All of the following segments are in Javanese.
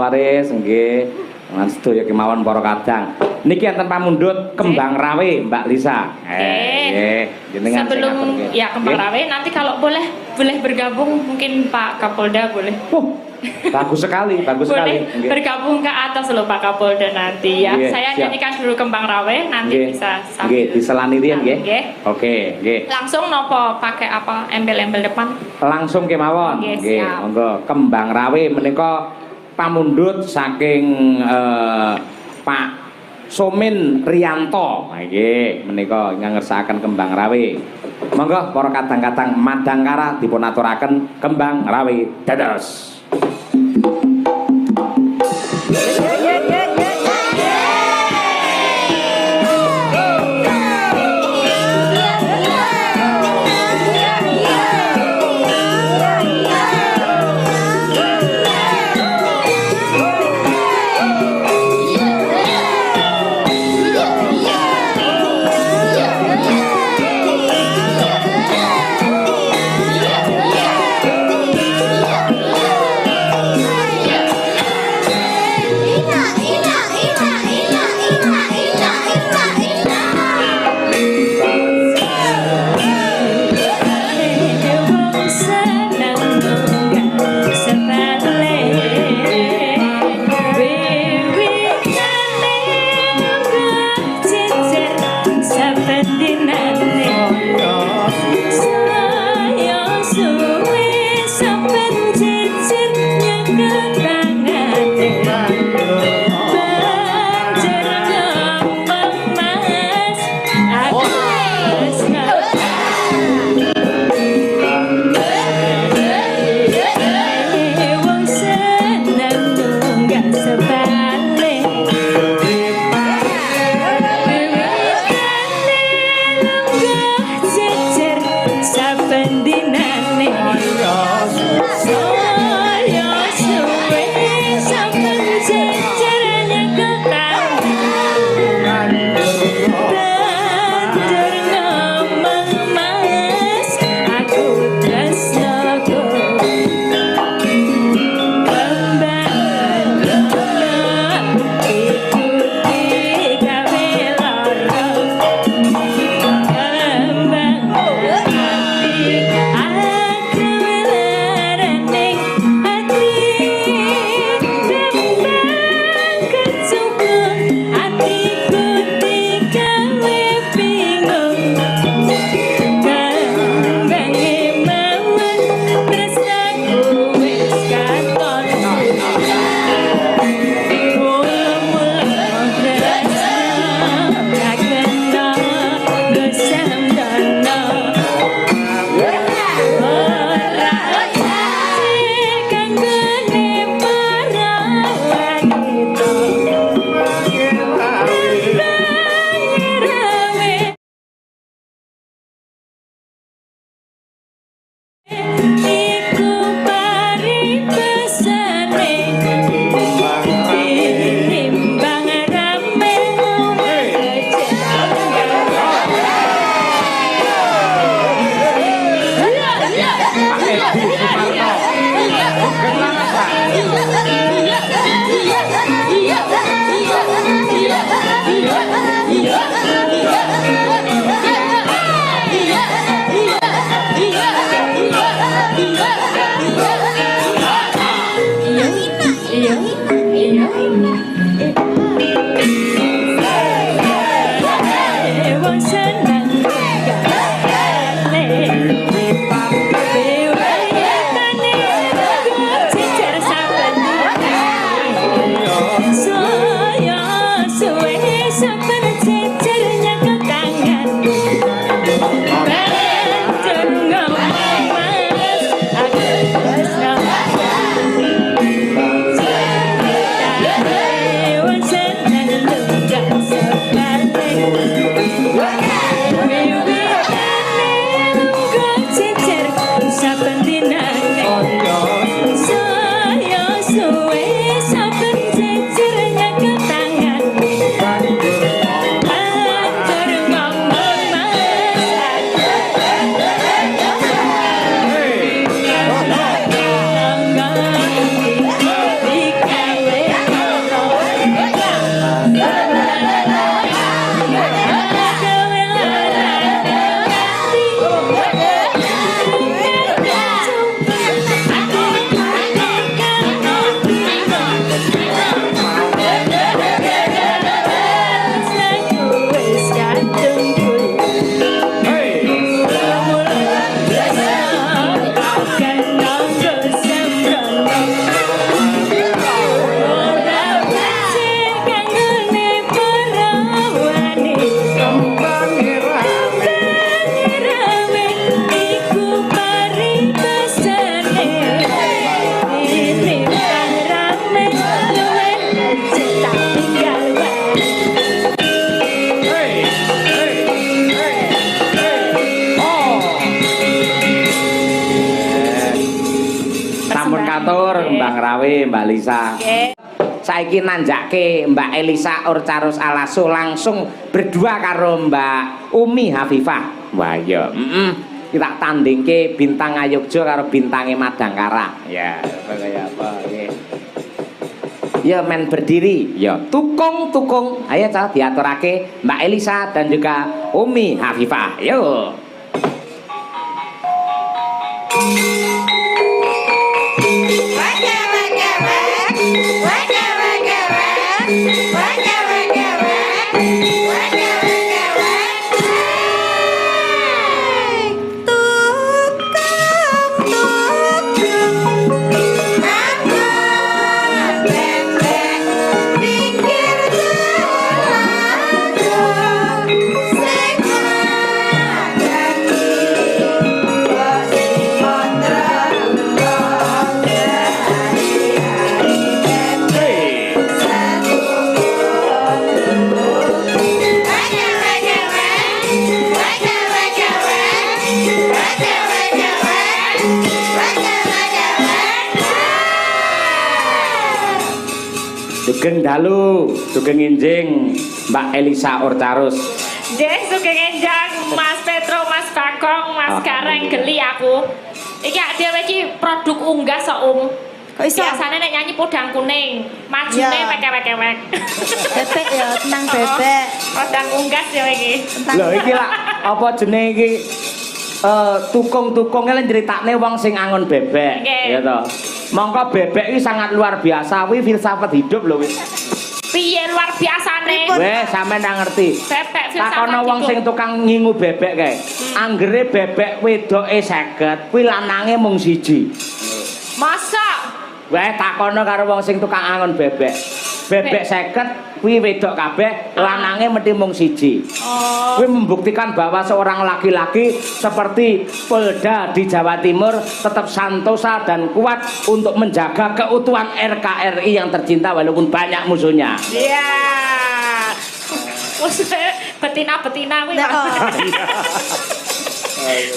Faris nggih. Lan sedaya kemawon para kadang. Niki enten pamundhut Kembang Rawe Mbak Lisa. Nggih. Sebelum ya Kembang Rawe nanti kalau boleh bergabung mungkin Pak Kapolda boleh. Bagus sekali, bagus sekali. Boleh bergabung ke atas loh Pak Kapolda nanti ya. Saya nyanyikan dulu Kembang Rawe nanti bisa sambil. Nggih, diselani riyen nggih. Oke, nggih. Langsung nopo pakai apa embel-embel depan? Langsung kemawon. Nggih, monggo Kembang Rawe menika pamundhut saking Pak Somin Riyanto. Nggih, menika ngersakaken Kembang Rawe. Monggo para kadang-kadang madangkara dipun aturaken Kembang Rawe dados. matur Mbak Rawe, Mbak Lisa. Nggih. Saiki nanjake Mbak Elisa Urcarus Alasu langsung berdua karo Mbak Umi Hafifah. Wah iya, kita tandingke bintang Ngayogja karo bintange Madangkara. Ya, kaya apa nggih. Ya men berdiri, ya tukung. Ayo cah diaturake Mbak Elisa dan juga Umi Hafifah. Yo. Sugeng dalu, sugeng enjing Mbak Elisa Urcarus. Nggih, sugeng enjang Mas Petro, Mas Bagong, Mas Gareng geli aku. Iki dhewe iki produk unggas kok, Kok iso? Biasane nek nyanyi podang kuning, majune Ya. wek-wek. Bebek ya, tenang bebek. Podang unggas ya iki. Tentang Lho iki lah apa jenenge iki tukung-tukungnya lan critakne wong sing angon bebek, Nggih. ya toh. Mongko bebek iki sangat luar biasa, kuwi filsafat hidup lho wis. Piye luar biasane? Weh, sampean ndak ngerti. Bebek filsafat Takono wong hidup. sing tukang ngingu bebek kae. Anggere bebek wedoke 50, kuwi lanange mung siji. Masa? Weh, takono karo wong sing tukang angon bebek. Bebek 50 kuwi wedok kabeh, lanange mesti mung siji. Oh. Kuwi membuktikan bahwa seorang laki-laki seperti Polda di Jawa Timur tetap santosa dan kuat untuk menjaga keutuhan RKRI yang tercinta walaupun banyak musuhnya. Iya. Maksudnya betina-betina kuwi. Nek, oh.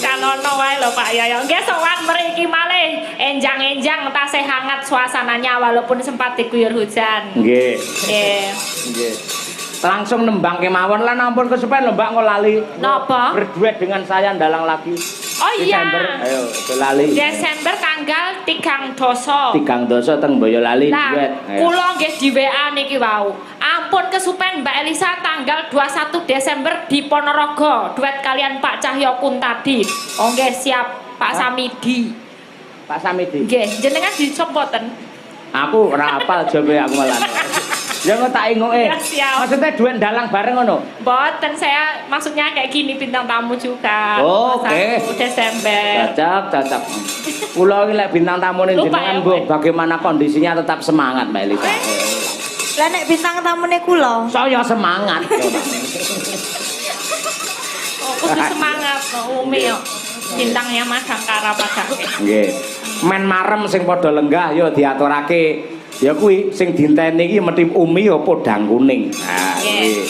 Kanono wae lho Pak Yoyo. Nggih sowan mriki malih enjang-enjang tasih hangat suasananya walaupun sempat diguyur hujan. Nggih. Nggih. Nggih. Langsung nembang kemawon lan ampun kesupen lho Mbak kok lali. Napa? Berduet dengan saya ndalang lagi. Oh iya. Desember, ayo aja lali. Desember tanggal 3 doso. 3 doso teng Boyolali Nah, duet. Ayo. kula nggih di WA niki wau. Ampun kesupen Mbak Elisa tanggal 21 Desember di Ponorogo duet kalian Pak Cahyo Kuntadi. Oh nggih siap Pak Samidi. Pak Samidi. Nggih, jenengan disop mboten? Aku ora apal jobe aku malah. Ya kok tak ingoke. Ya, siap. Maksudnya duet dalang bareng ngono. Mboten, saya maksudnya kayak gini bintang tamu juga. Oh, oke. 1 Desember. Cocok. Kula iki lek bintang tamune Lupa jenengan ya, Bu, Pak. bagaimana kondisinya tetap semangat Mbak Elisa. Lah nek bintang tamune kula. Saya semangat. Oh, kudu semangat no, Umi yo. Bintangnya Madangkara padake. Nggih. Men marem sing padha lenggah ya diaturake. Ya kuwi sing dinteni iki mesti Umi ya podang kuning. Nah, Nggih.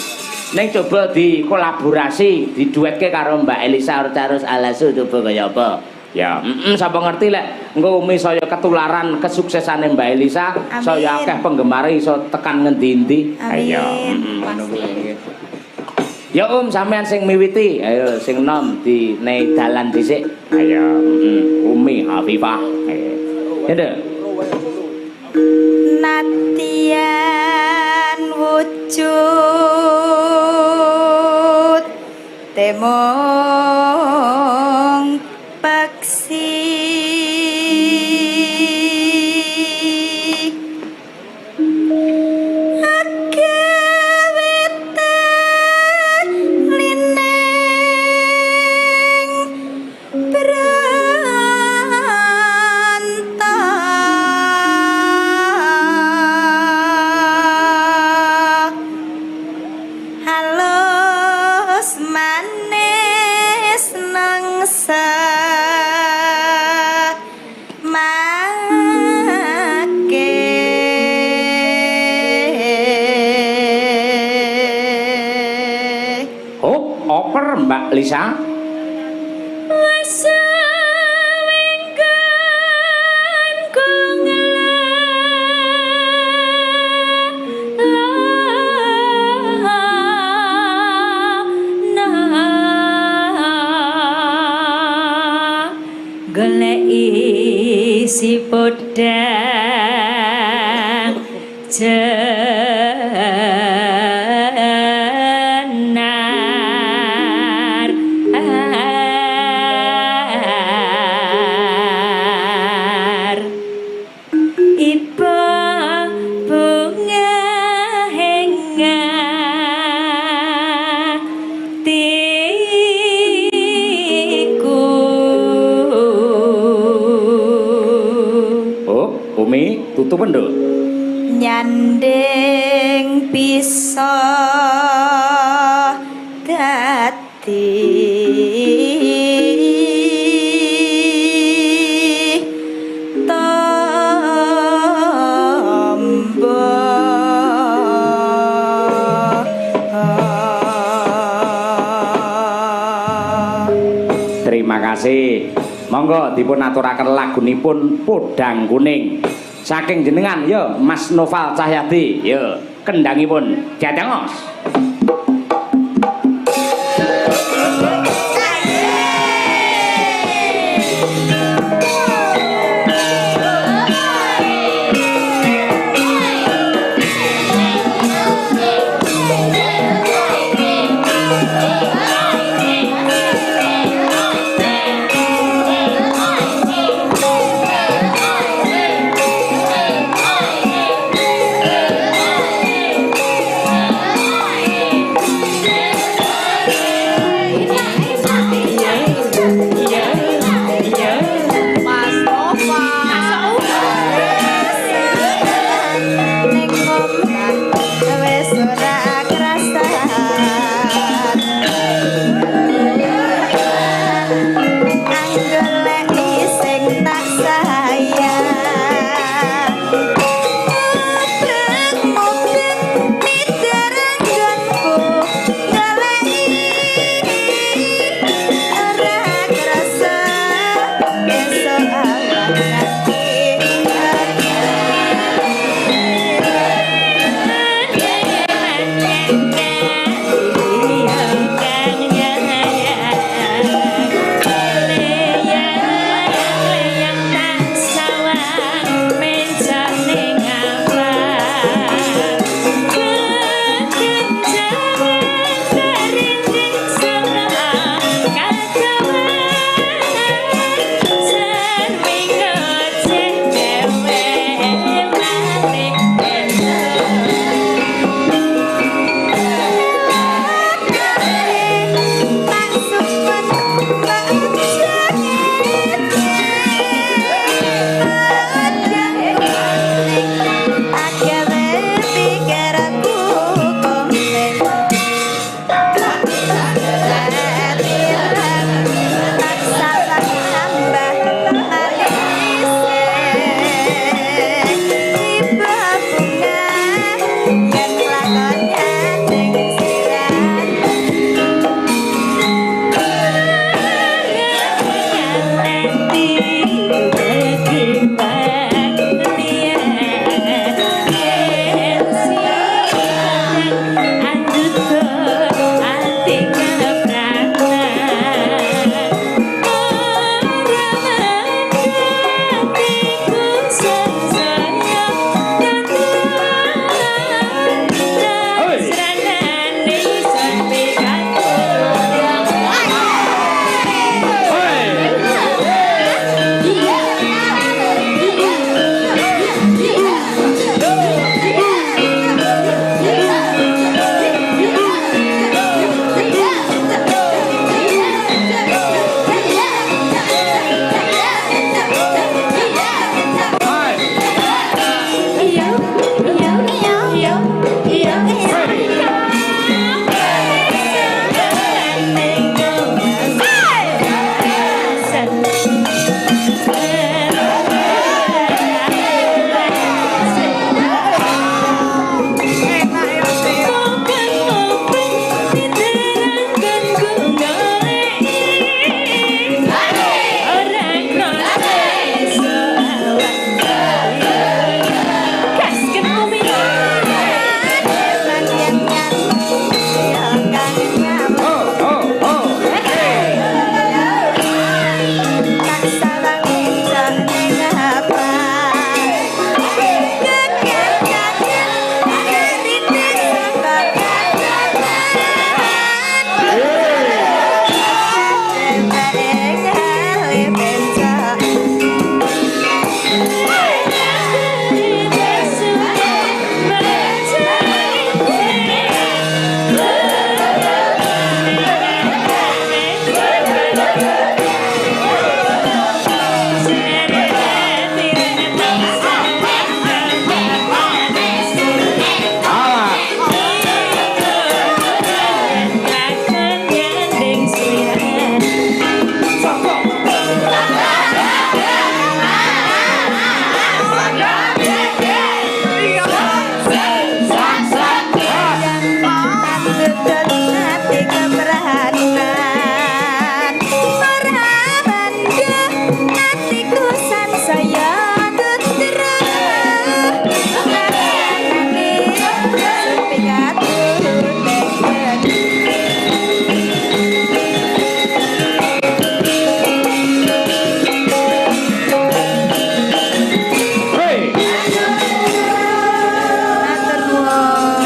Ning coba dikolaborasi, diduetke karo Mbak Elisa Urcarus Alasu coba kaya apa? Ya, sapa ngerti lek engko Umi saya ketularan kesuksesane Mbak Elisa, Amin. saya akeh penggemar iso tekan ngendi-endi. Amin. Ayo, ngono kuwi. Ya sampean sing miwiti, ayo sing nom di nei dalan dhisik. Ayo, Umi Hafifah. Ayo. Ya, Natian wujud temong peksi oper Mbak Lisa. Wes winggan kong jenar iba bunga hengatiku. Oh, Umi tutup nduk. Nyanding bisa dadi Terima kasih. Monggo dipun aturaken lagunipun Podang Kuning. Saking jenengan yo Mas Noval Cahyadi. Yo kendangipun Jatengos.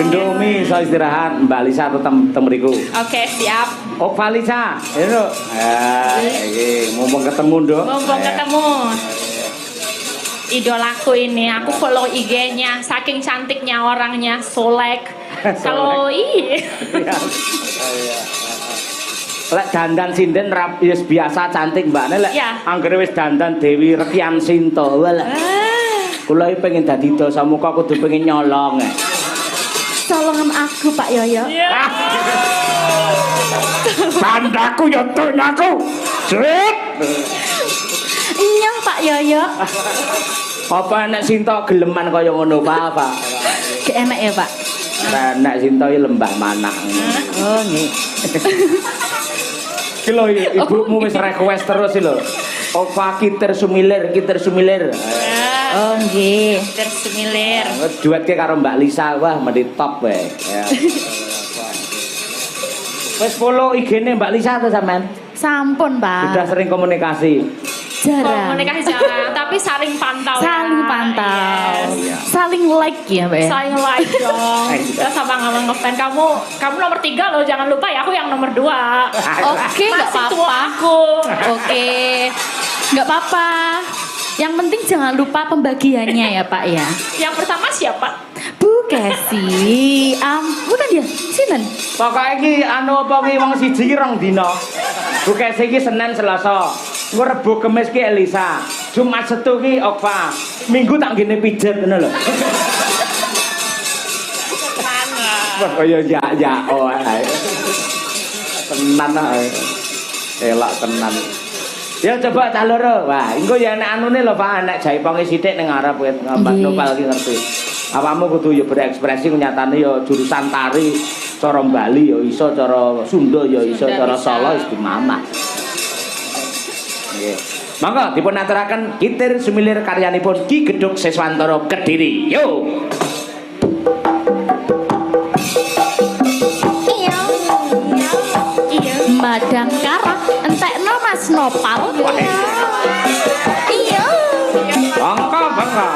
Gendong Umi iso istirahat, Mbak Lisa tetep mriku. Oke, siap. Oh, Valisa, itu. Iki mumpung ketemu, Nduk. Mumpung ketemu. Idolaku ini, aku follow IG-nya, saking cantiknya orangnya, solek. Kalau Lek dandan sinden wis biasa cantik Mbak. Lek anggere wis dandan Dewi Rekian Sinto. Walah. Kula iki pengen dadi dosa muka kudu pengen nyolong. Colongan aku Pak Yoyo. Tandaku ya tunyaku. Srit. Iya Pak Yoyo. Apa nek Sinto geleman kaya ngono Pak? Gak enak ya Pak. Nek Sinto iki lembah manah. Oh nggih. Ki lho ibumu wis request terus lho. Ova Kiter Sumilir. Oh nggih. Tersemilir. Duetke karo Mbak Lisa, wah mesti top wae. Ya. Wis follow IG-ne Mbak Lisa tuh sampean? Sampun Pak. Sudah sering komunikasi. Jarang. Komunikasi jarang, tapi saling pantau. Saling pantau. Yes. Saling like ya Mbak. Saling like dong. Kita sama ngomong ngefan kamu nomor 3 loh, jangan lupa ya aku yang nomor 2. Oke, nggak Masih apa-apa. tua aku. Oke, nggak apa-apa. Yang penting jangan lupa pembagiannya ya Pak ya. Yang pertama siapa? Bu Kesi, bukan dia, Sinan. Pokoke iki anu apa ki wong siji rong dina. Bu Kesi iki Senin Selasa. Engko Rebo Kamis ki Elisa. Jumat Setu ki Okva. Minggu tak ngene pijet ngono lho. Wah kaya ya ae. Tenan ae. Elak tenan. Ya coba cah loro. Wah, engko ya nek anune lho Pak, nek jaiponge sithik ning arep Mbak Nopal ki ngerti. Awakmu kudu ya berekspresi nyatane ya jurusan tari cara Bali ya iso, cara Sunda ya iso, cara Solo wis dimamah. Nggih. Mangga dipun aturaken Kitir Sumilir karyanipun Ki Gedhuk Seswantara Kediri. Yo. Iya. Madang Karang, entekno Mas Nopal. Iya. Bangka.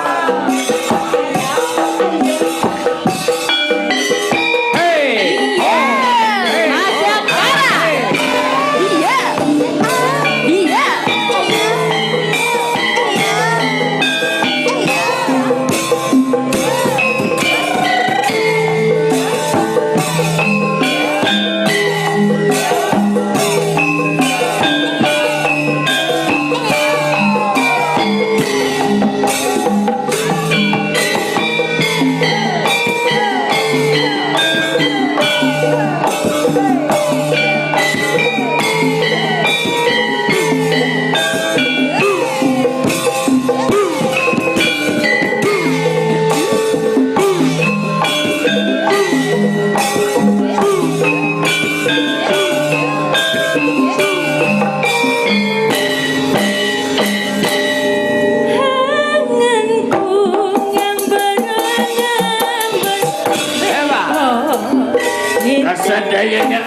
Sadayanya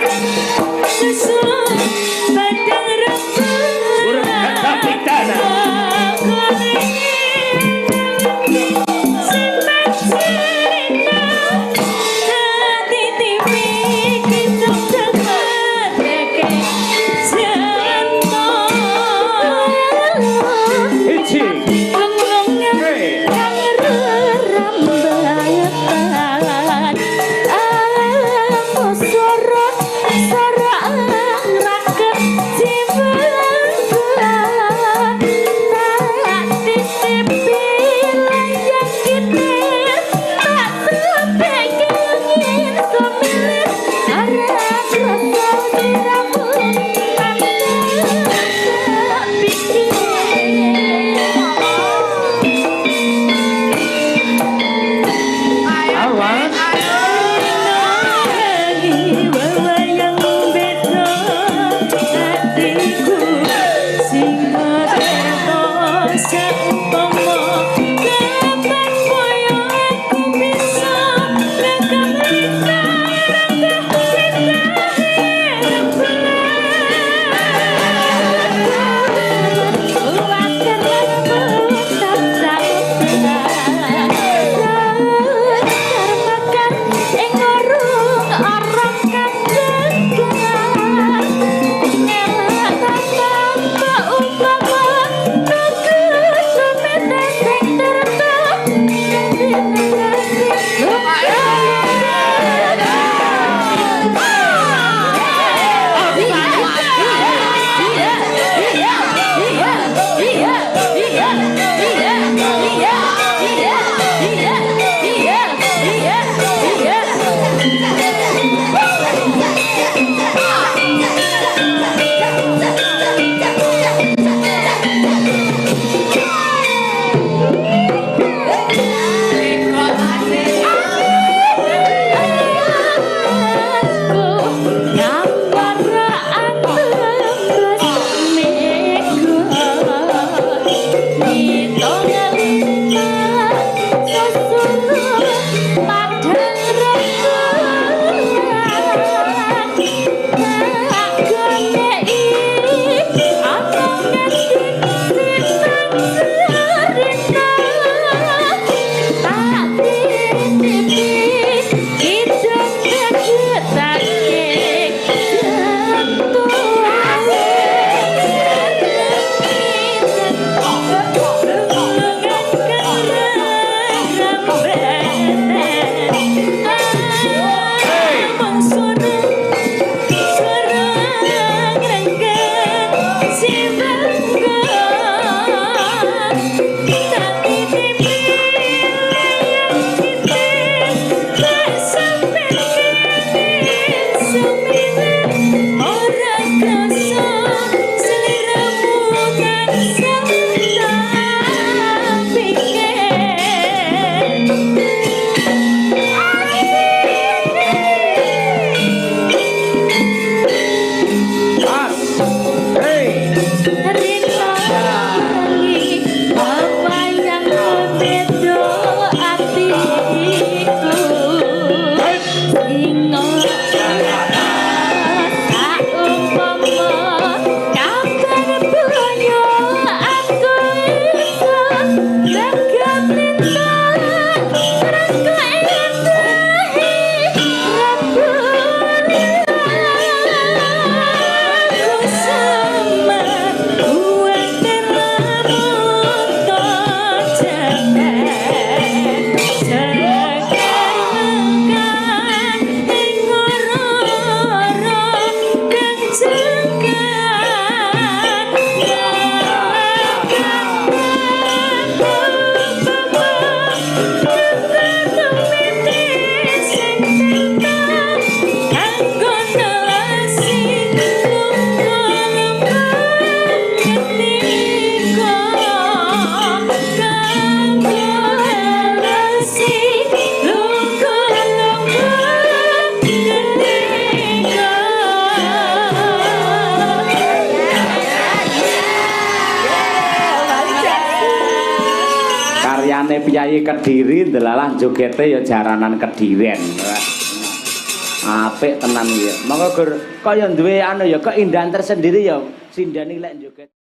urang kata pitana Sorok, sorok, rakyat. jaranane piyayi Kediri delalah jogete ya jaranan Kediren. Apik tenan iki. Monggo Gur kaya duwe anu ya keindahan tersendiri ya sindani lek joget.